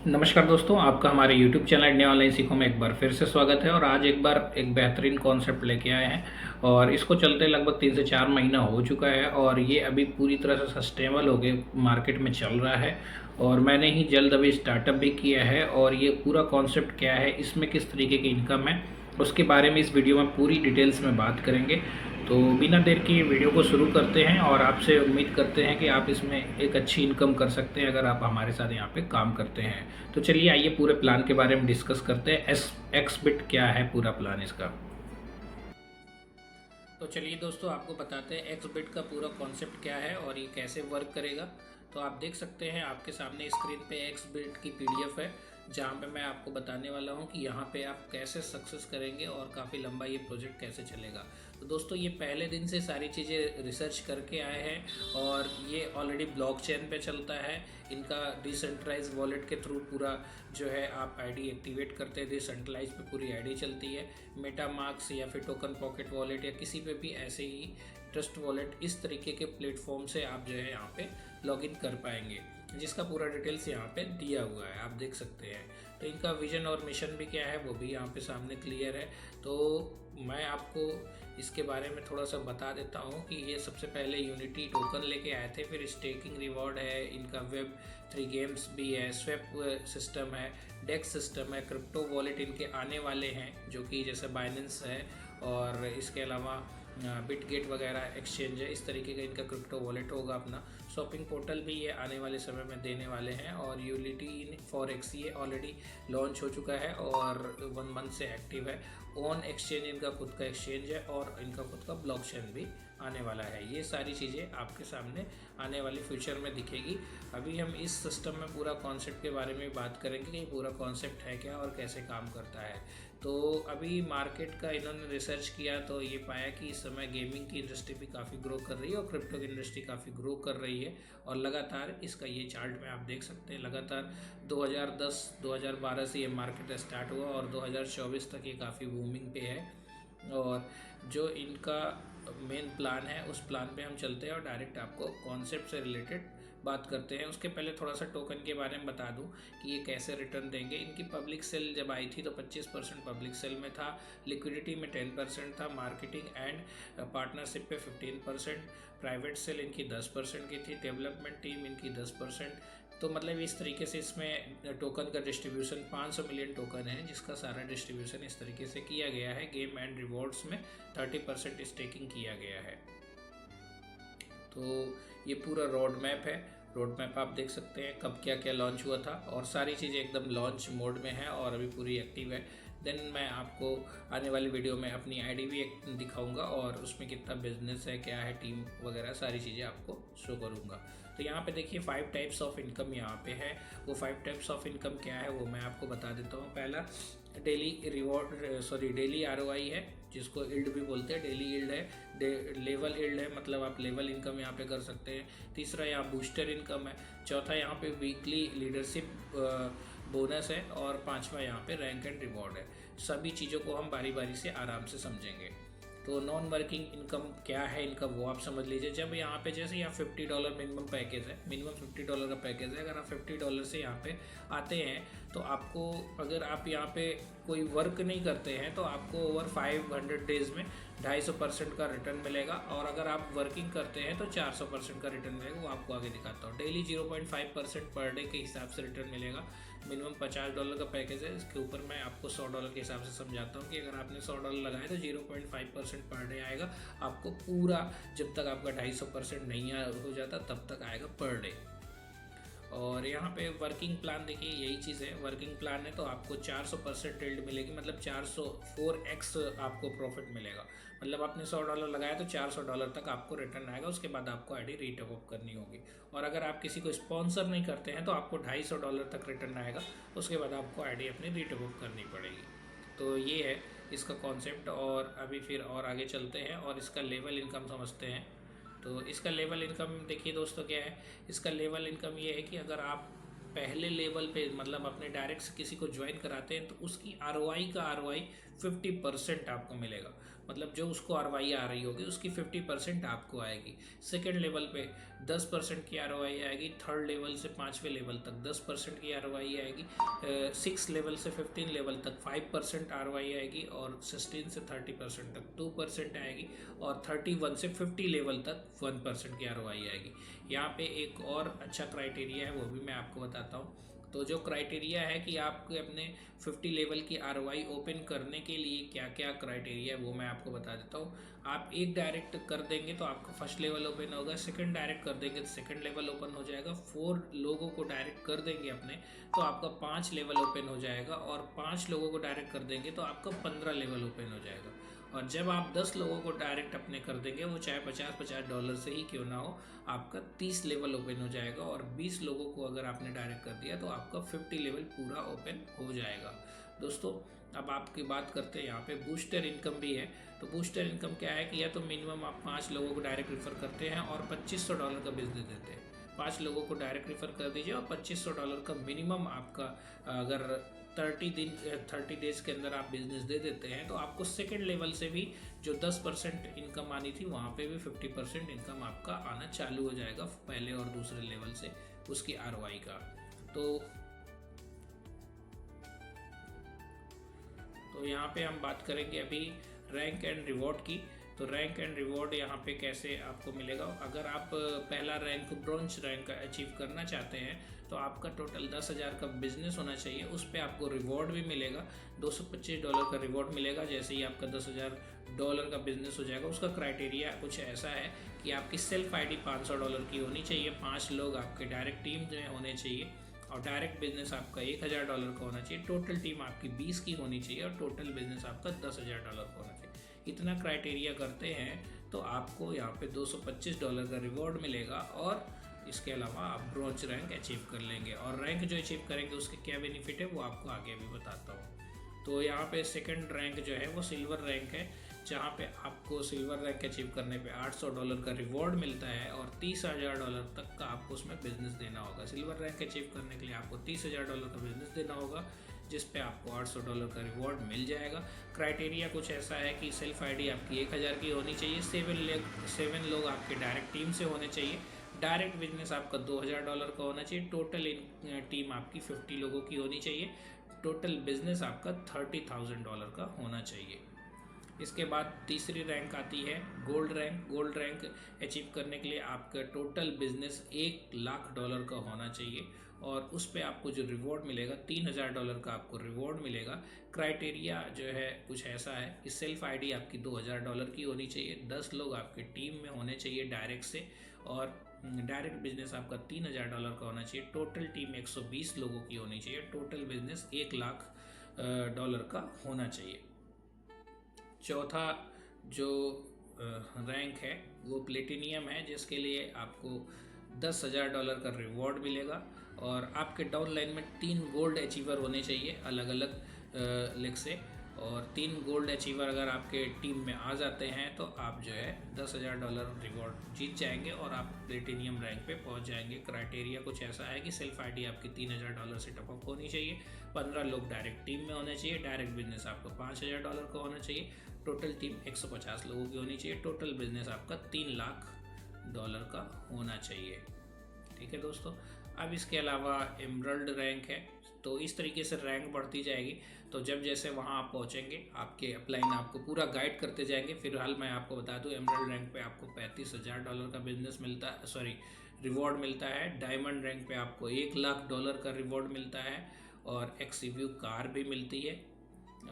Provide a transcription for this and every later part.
नमस्कार दोस्तों, आपका हमारे YouTube चैनल इंडिया ऑनलाइन सीखो में एक बार फिर से स्वागत है। और आज एक बार एक बेहतरीन कॉन्सेप्ट लेके आए हैं और इसको चलते लगभग 3 से 4 महीना हो चुका है और ये अभी पूरी तरह से सस्टेनेबल होके मार्केट में चल रहा है। और मैंने ही जल्द अभी स्टार्टअप भी किया है और ये पूरा कॉन्सेप्ट क्या है, इसमें किस तरीके की इनकम है, उसके बारे में इस वीडियो में पूरी डिटेल्स में बात करेंगे। तो बिना देर की वीडियो को शुरू करते हैं और आपसे उम्मीद करते हैं कि आप इसमें एक अच्छी इनकम कर सकते हैं अगर आप हमारे साथ यहाँ पे काम करते हैं। तो चलिए आइए पूरे प्लान के बारे में डिस्कस करते हैं। एक्स बिट क्या है, पूरा प्लान इसका। तो चलिए दोस्तों, आपको बताते हैं एक्स बिट का पूरा कॉन्सेप्ट क्या है और ये कैसे वर्क करेगा। तो आप देख सकते हैं आपके सामने स्क्रीन पे एक्स बिट की पीडीएफ है, जहाँ पे मैं आपको बताने वाला हूँ कि यहाँ पे आप कैसे सक्सेस करेंगे और काफ़ी लंबा ये प्रोजेक्ट कैसे चलेगा। तो दोस्तों, ये पहले दिन से सारी चीज़ें रिसर्च करके आए हैं और ये ऑलरेडी ब्लॉकचेन पे चलता है। इनका डिसेंट्रलाइज वॉलेट के थ्रू पूरा जो है आप आईडी एक्टिवेट करते हैं, डिसेंट्रलाइज पे पूरी आईडी चलती है। मेटामार्क्स या फिर टोकन पॉकेट वॉलेट या किसी पे भी ऐसे ही ट्रस्ट वॉलेट, इस तरीके के प्लेटफॉर्म से आप जो है यहाँ पे लॉगिन कर पाएंगे, जिसका पूरा डिटेल्स यहाँ पे दिया हुआ है, आप देख सकते हैं। तो इनका विजन और मिशन भी क्या है वो भी यहाँ पे सामने क्लियर है। तो मैं आपको इसके बारे में थोड़ा सा बता देता हूँ कि ये सबसे पहले यूनिटी टोकन लेके आए थे, फिर स्टेकिंग रिवॉर्ड है, इनका वेब 3 गेम्स भी है, स्वैप सिस्टम है, डेक्स सिस्टम है, क्रिप्टो वॉलेट इनके आने वाले हैं जो कि जैसे बाइनेंस है, और इसके अलावा बिटगेट वगैरह एक्सचेंज है, इस तरीके का इनका क्रिप्टो वॉलेट होगा अपना। शॉपिंग पोर्टल भी ये आने वाले समय में देने वाले हैं और यूलिटी इन फॉरेक्स ये ऑलरेडी लॉन्च हो चुका है और 1 मंथ से एक्टिव है। ऑन एक्सचेंज इनका खुद का एक्सचेंज है और इनका खुद का ब्लॉकचेन भी आने वाला है। ये सारी चीज़ें आपके सामने आने वाले फ्यूचर में दिखेगी। अभी हम इस सिस्टम में पूरा कॉन्सेप्ट के बारे में बात करेंगे कि पूरा कॉन्सेप्ट है क्या और कैसे काम करता है। तो अभी मार्केट का इन्होंने रिसर्च किया तो ये पाया कि इस समय गेमिंग की इंडस्ट्री भी काफ़ी ग्रो कर रही है और क्रिप्टो की इंडस्ट्री काफ़ी ग्रो कर रही है। और लगातार इसका ये चार्ट में आप देख सकते हैं, लगातार 2010-2012 से ये मार्केट स्टार्ट हुआ और 2024 तक ये काफ़ी बूमिंग पे है। और जो इनका मेन प्लान है उस प्लान पे हम चलते हैं और डायरेक्ट आपको कॉन्सेप्ट से रिलेटेड बात करते हैं। उसके पहले थोड़ा सा टोकन के बारे में बता दूं कि ये कैसे रिटर्न देंगे। इनकी पब्लिक सेल जब आई थी तो 25% पब्लिक सेल में था, लिक्विडिटी में 10% था, मार्केटिंग एंड पार्टनरशिप पे 15%, प्राइवेट सेल इनकी 10% की थी, डेवलपमेंट टीम इनकी 10%। तो मतलब इस तरीके से इसमें टोकन का डिस्ट्रीब्यूशन 500 मिलियन टोकन है, जिसका सारा डिस्ट्रीब्यूशन इस तरीके से किया गया है। गेम एंड रिवॉर्ड्स में 30% स्टेकिंग किया गया है। तो ये पूरा रोड मैप है। रोड मैप आप देख सकते हैं कब क्या क्या लॉन्च हुआ था और सारी चीज़ें एकदम लॉन्च मोड में है और अभी पूरी एक्टिव है। देन मैं आपको आने वाली वीडियो में अपनी आईडी भी दिखाऊंगा और उसमें कितना बिजनेस है, क्या है, टीम वगैरह सारी चीज़ें आपको शो करूंगा। तो यहाँ पे देखिए 5 टाइप्स ऑफ इनकम यहाँ पे है। वो 5 टाइप्स ऑफ इनकम क्या है वो मैं आपको बता देता हूँ। पहला डेली आरओआई है, जिसको इल्ड भी बोलते हैं। डेली इल्ड है, लेवल इल्ड है, मतलब आप लेवल इनकम यहाँ पे कर सकते हैं। तीसरा यहाँ बूस्टर इनकम है। चौथा यहाँ पे वीकली लीडरशिप बोनस है और पांचवा यहाँ पे रैंक एंड रिवॉर्ड है। सभी चीज़ों को हम बारी बारी से आराम से समझेंगे। तो नॉन वर्किंग इनकम क्या है इनका वो आप समझ लीजिए। जब यहाँ पे जैसे यहाँ $50 मिनिमम पैकेज है, मिनिमम $50 का पैकेज है। अगर आप $50 से यहाँ पे आते हैं तो आपको, अगर आप यहाँ पे कोई वर्क नहीं करते हैं तो आपको ओवर 500 डेज में 250% का रिटर्न मिलेगा और अगर आप वर्किंग करते हैं तो 400% का रिटर्न मिलेगा। वो आपको आगे दिखाता हूँ। डेली 0.5% पर डे के हिसाब से रिटर्न मिलेगा। मिनिमम $50 का पैकेज है। इसके ऊपर मैं आपको $100 के हिसाब से समझाता हूँ कि अगर आपने $100 लगाए तो 0.5% पर डे आएगा आपको पूरा, जब तक आपका 250% नहीं हो जाता तब तक आएगा पर डे। और यहाँ पे वर्किंग प्लान देखिए, यही चीज़ है। वर्किंग प्लान है तो आपको 400% टिल्ड मिलेगी, मतलब 404x आपको प्रॉफिट मिलेगा। मतलब आपने $100 लगाया तो $400 तक आपको रिटर्न आएगा। उसके बाद आपको आईडी रीटॉप अप करनी होगी। और अगर आप किसी को स्पॉन्सर नहीं करते हैं तो आपको $250 तक रिटर्न आएगा। उसके बाद आपको आईडी अपनी रीटॉप अप करनी पड़ेगी। तो ये है इसका कॉन्सेप्ट। और अभी फिर और आगे चलते हैं और इसका लेवल इनकम समझते हैं। तो इसका लेवल इनकम देखिए दोस्तों क्या है। इसका लेवल इनकम ये है कि अगर आप पहले लेवल पे, मतलब अपने डायरेक्ट किसी को ज्वाइन कराते हैं तो उसकी आरओआई का आरओआई 50% आपको मिलेगा। मतलब जो उसको आरवाई आ रही होगी उसकी 50% आपको आएगी। सेकेंड लेवल पे 10% की आरवाई आएगी, थर्ड लेवल से 5वें लेवल तक 10% की आरवाई आएगी, 6 लेवल से 15 लेवल तक 5% आरवाई आएगी, और 16 से 30% तक 2% आएगी, और 31 से 50 लेवल तक 1% की आरवाई आएगी। यहाँ पे एक और अच्छा क्राइटेरिया है, वो भी मैं आपको बताता हूँ। तो जो क्राइटेरिया है कि आपके अपने 50 लेवल की आरओआई ओपन करने के लिए क्या क्या क्राइटेरिया है वो मैं आपको बता देता हूँ। आप एक डायरेक्ट कर देंगे तो आपका फर्स्ट लेवल ओपन होगा, सेकंड डायरेक्ट कर देंगे तो सेकंड लेवल ओपन हो जाएगा, 4 लोगों को डायरेक्ट कर देंगे अपने तो आपका 5 लेवल ओपन हो जाएगा, और 5 लोगों को डायरेक्ट कर देंगे तो आपका 15 लेवल ओपन हो जाएगा। और जब आप 10 लोगों को डायरेक्ट अपने कर देंगे, वो चाहे $50 से ही क्यों ना हो, आपका 30 लेवल ओपन हो जाएगा, और 20 लोगों को अगर आपने डायरेक्ट कर दिया तो आपका 50 लेवल पूरा ओपन हो जाएगा। दोस्तों अब आपकी बात करते हैं, यहाँ पे बूस्टर इनकम भी है। तो बूस्टर इनकम क्या है कि या तो मिनिमम आप 5 लोगों को डायरेक्ट रेफर करते हैं और $2500 का बिजनेस देते हैं। 5 लोगों को डायरेक्ट रेफर कर दीजिए और $2500 का मिनिमम आपका, अगर 30 डेज के अंदर आप बिजनेस दे देते हैं तो आपको सेकेंड लेवल से भी जो 10% इनकम आनी थी वहाँ पे भी 50% इनकम आपका आना चालू हो जाएगा, पहले और दूसरे लेवल से उसकी आरओआई का। तो यहाँ पे हम बात करेंगे अभी रैंक एंड रिवॉर्ड की। तो रैंक एंड रिवॉर्ड यहाँ पे कैसे आपको मिलेगा, अगर आप पहला रैंक ब्रॉन्ज रैंक अचीव करना चाहते हैं तो आपका टोटल 10,000 का बिजनेस होना चाहिए, उस पर आपको रिवॉर्ड भी मिलेगा, $225 का रिवॉर्ड मिलेगा। जैसे ही आपका $10,000 का बिजनेस हो जाएगा, उसका क्राइटेरिया कुछ ऐसा है कि आपकी सेल्फ आईडी $500 की होनी चाहिए, 5 लोग आपके डायरेक्ट टीम में होने चाहिए, और डायरेक्ट बिजनेस आपका $1,000 का होना चाहिए, टोटल टीम आपकी 20 की होनी चाहिए, और टोटल बिजनेस आपका $10,000 का होना चाहिए। इतना क्राइटेरिया करते हैं तो आपको यहाँ पे $225 का रिवॉर्ड मिलेगा, और इसके अलावा आप ब्रॉन्ज रैंक अचीव कर लेंगे। और रैंक जो अचीव करेंगे उसके क्या बेनिफिट है वो आपको आगे भी बताता हूँ। तो यहाँ पे सेकंड रैंक जो है वो सिल्वर रैंक है, जहाँ पे आपको सिल्वर रैंक अचीव करने पे $800 का रिवॉर्ड मिलता है, और $30,000 तक का आपको उसमें बिजनेस देना होगा। सिल्वर रैंक अचीव करने के लिए आपको $30,000 का बिजनेस देना होगा, जिस पे आपको $800 का रिवॉर्ड मिल जाएगा। क्राइटेरिया कुछ ऐसा है कि सेल्फ आईडी आपकी 1000 की होनी चाहिए, 7 लोग आपके डायरेक्ट टीम से होने चाहिए, डायरेक्ट बिजनेस आपका $2000 का होना चाहिए, टोटल टीम आपकी 50 लोगों की होनी चाहिए, टोटल बिजनेस आपका $30,000 का होना चाहिए। इसके बाद तीसरी रैंक आती है gold rank. Gold rank achieve करने के लिए आपका टोटल बिजनेस $1,00,000 का होना चाहिए, और उस पर आपको जो रिवॉर्ड मिलेगा $3,000 का आपको रिवॉर्ड मिलेगा। क्राइटेरिया जो है कुछ ऐसा है कि सेल्फ आईडी आपकी $2000 की होनी चाहिए, 10 लोग आपके टीम में होने चाहिए डायरेक्ट से, और डायरेक्ट बिजनेस आपका $3,000 का होना चाहिए, टोटल टीम 120 लोगों की होनी चाहिए, टोटल बिजनेस $1,00,000 का होना चाहिए। चौथा जो रैंक है वो प्लेटिनियम है, जिसके लिए आपको $10,000 का रिवॉर्ड मिलेगा, और आपके डाउन लाइन में 3 गोल्ड अचीवर होने चाहिए अलग अलग लेग से, और 3 गोल्ड अचीवर अगर आपके टीम में आ जाते हैं तो आप जो है $10,000 रिवॉर्ड जीत जाएंगे और आप प्लेटिनियम रैंक पे पहुंच जाएंगे। क्राइटेरिया कुछ ऐसा है कि सेल्फ आईडी आपकी $3,000 से टॉपअप होनी चाहिए, 15 लोग डायरेक्ट टीम में होने चाहिए, डायरेक्ट बिजनेस आपको $5,000 का होना चाहिए, टोटल टीम 150 लोगों की होनी चाहिए, टोटल बिजनेस आपका $3,00,000 का होना चाहिए। ठीक है दोस्तों। अब इसके अलावा एमरल्ड रैंक है, तो इस तरीके से रैंक बढ़ती जाएगी। तो जब जैसे वहाँ आप पहुँचेंगे, आपके अपलाइन आपको पूरा गाइड करते जाएंगे। फिलहाल मैं आपको बता दूँ, एमरल्ड रैंक पे आपको $35,000 का बिजनेस मिलता है, सॉरी रिवॉर्ड मिलता है। डायमंड रैंक पे आपको $1,00,000 का रिवॉर्ड मिलता है, और एक्सवीयू कार भी मिलती है।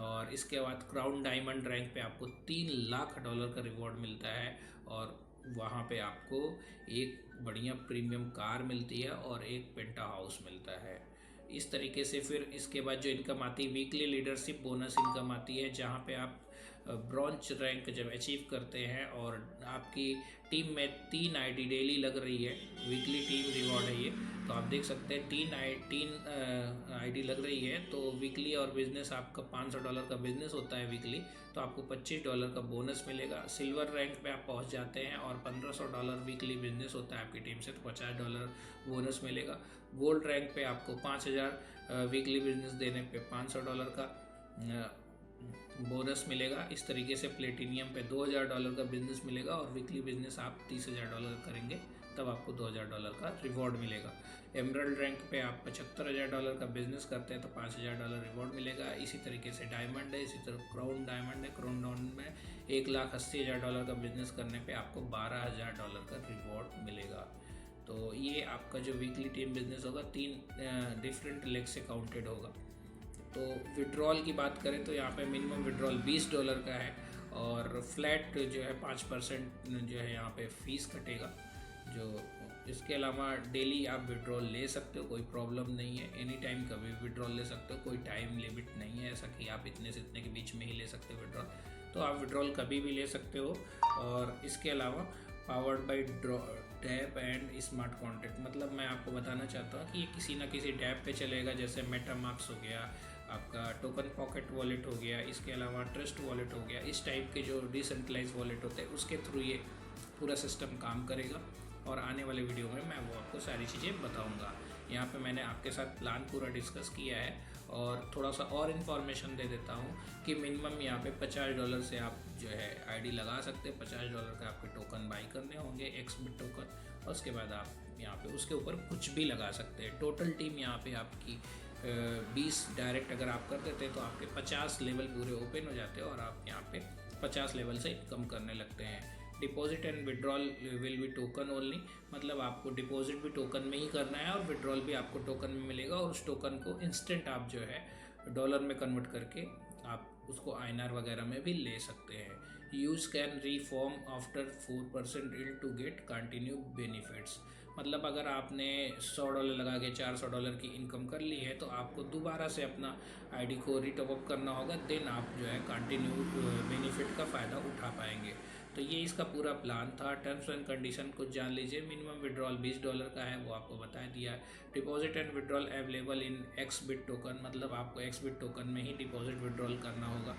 और इसके बाद क्राउन डायमंड रैंक पे आपको $3,00,000 का रिवॉर्ड मिलता है, और वहाँ पे आपको एक बढ़िया प्रीमियम कार मिलती है और एक पेंटा हाउस मिलता है। इस तरीके से फिर इसके बाद जो इनकम आती है, वीकली लीडरशिप बोनस इनकम आती है, जहाँ पे आप ब्रॉन्ज रैंक जब अचीव करते हैं और आपकी टीम में 3 आईडी डेली लग रही है, वीकली टीम रिवॉर्ड है ये, तो आप देख सकते हैं 3 आईडी लग रही है, तो वीकली और बिजनेस आपका $500 का बिजनेस होता है वीकली, तो आपको $25 का बोनस मिलेगा। सिल्वर रैंक पे आप पहुंच जाते हैं और $1,500 वीकली बिजनेस होता है आपकी टीम से, तो $50 बोनस मिलेगा। गोल्ड रैंक पे आपको 5,000 वीकली बिजनेस देने पे $500 का बोनस मिलेगा। इस तरीके से प्लेटिनियम पे $2000 का बिजनेस मिलेगा और वीकली बिजनेस आप $30,000 करेंगे तब आपको $2000 का रिवॉर्ड मिलेगा। एमरल्ड रैंक पे आप $75,000 का बिजनेस करते हैं तो $5000 रिवॉर्ड मिलेगा। इसी तरीके से डायमंड है, इसी तरह क्राउन डायमंड है, क्राउन डायमंड में $1,80,000 का बिजनेस करने पे आपको $12,000 का रिवॉर्ड मिलेगा। तो ये आपका जो वीकली टीम बिजनेस होगा 3 डिफरेंट लेग से काउंटेड होगा। तो विड्रॉल की बात करें तो यहाँ पे मिनिमम विड्रॉल $20 का है और फ्लैट जो है 5% जो है यहाँ पे फीस कटेगा। जो इसके अलावा डेली आप विड्रॉल ले सकते हो, कोई प्रॉब्लम नहीं है। एनी टाइम कभी विड्रॉल ले सकते हो, कोई टाइम लिमिट नहीं है ऐसा कि आप इतने से इतने के बीच में ही ले सकते हो विड्रॉल। तो आप विड्रॉल कभी भी ले सकते हो। और इसके अलावा powered by dapp and smart contract, मतलब मैं आपको बताना चाहता हूँ कि ये किसी ना किसी डैप पे चलेगा, जैसे मेटामार्क्स हो गया, आपका टोकन पॉकेट वॉलेट हो गया, इसके अलावा ट्रस्ट वॉलेट हो गया। इस टाइप के जो डिसेंट्रलाइज वॉलेट होते हैं उसके थ्रू ये पूरा सिस्टम काम करेगा और आने वाले वीडियो में मैं वो आपको सारी चीज़ें बताऊंगा। यहाँ पे मैंने आपके साथ प्लान पूरा डिस्कस किया है और थोड़ा सा और इन्फॉर्मेशन दे देता हूँ कि मिनिमम यहाँ पे $50 से आप जो है आईडी लगा सकते हैं। $50 का आपके टोकन बाई करने होंगे, XBIT टोकन, और उसके बाद आप यहाँ पे उसके ऊपर कुछ भी लगा सकते हैं। टोटल टीम यहाँ पे आपकी 20 डायरेक्ट अगर आप कर देते हैं तो आपके 50 लेवल पूरे ओपन हो जाते हैं और आप यहाँ पे 50 लेवल से इनकम करने लगते हैं। Deposit and withdrawal will be token only, मतलब आपको डिपॉजिट भी टोकन में ही करना है और विड्रॉल भी आपको टोकन में मिलेगा और उस टोकन को इंस्टेंट आप जो है डॉलर में कन्वर्ट करके आप उसको INR वगैरह में भी ले सकते हैं। यूज can reform after 4% yield to get continue benefits, मतलब अगर आपने $100 लगा के $400 की इनकम कर ली है तो आपको दोबारा से अपना आईडी को रीटॉप करना होगा, देन आप जो है कंटिन्यू बेनिफिट का फ़ायदा उठा पाएंगे। तो ये इसका पूरा प्लान था। टर्म्स एंड कंडीशन कुछ जान लीजिए। मिनिमम विड्रॉल $20 का है, वो आपको बता दिया। Deposit and withdrawal available in XBIT token, मतलब आपको XBIT टोकन में ही डिपॉजिट विड्रॉल करना होगा।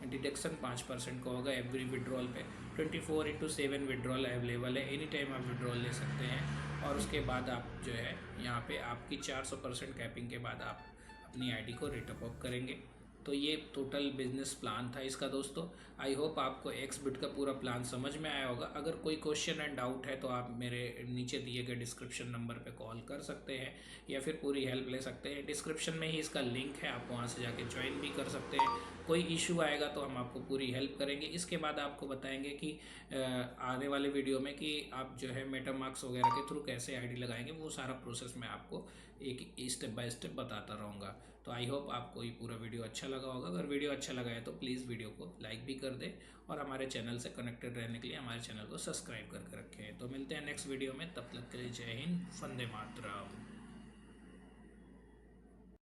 डिडक्शन 5% का होगा एवरी विड्रॉल पे। 24/7 विड्रॉल अवेलेबल है, एनी टाइम आप विड्रॉल ले सकते हैं। और उसके बाद आप जो है यहाँ पे आपकी 400% कैपिंग के बाद आप अपनी आईडी को रीटॉप करेंगे। तो ये टोटल बिजनेस प्लान था इसका दोस्तों। आई होप आपको XBIT का पूरा प्लान समझ में आया होगा। अगर कोई क्वेश्चन एंड डाउट है तो आप मेरे नीचे दिए गए डिस्क्रिप्शन नंबर पे कॉल कर सकते हैं या फिर पूरी हेल्प ले सकते हैं। डिस्क्रिप्शन में ही इसका लिंक है, आप वहाँ से जाके ज्वाइन भी कर सकते हैं। कोई इशू आएगा तो हम आपको पूरी हेल्प करेंगे। इसके बाद आपको बताएंगे कि आने वाले वीडियो में कि आप जो है मेटामार्क्स वगैरह के थ्रू कैसे आईडी लगाएंगे, वो सारा प्रोसेस मैं आपको एक स्टेप बाय स्टेप बताता रहूँगा। तो आई होप आपको ये पूरा वीडियो अच्छा लगा होगा। अगर वीडियो अच्छा लगा है तो प्लीज़ वीडियो को लाइक भी कर दें और हमारे चैनल से कनेक्टेड रहने के लिए हमारे चैनल को सब्सक्राइब करके रखें। तो मिलते हैं नेक्स्ट वीडियो में, तब तक के लिए जय हिंद, वंदे मातरम।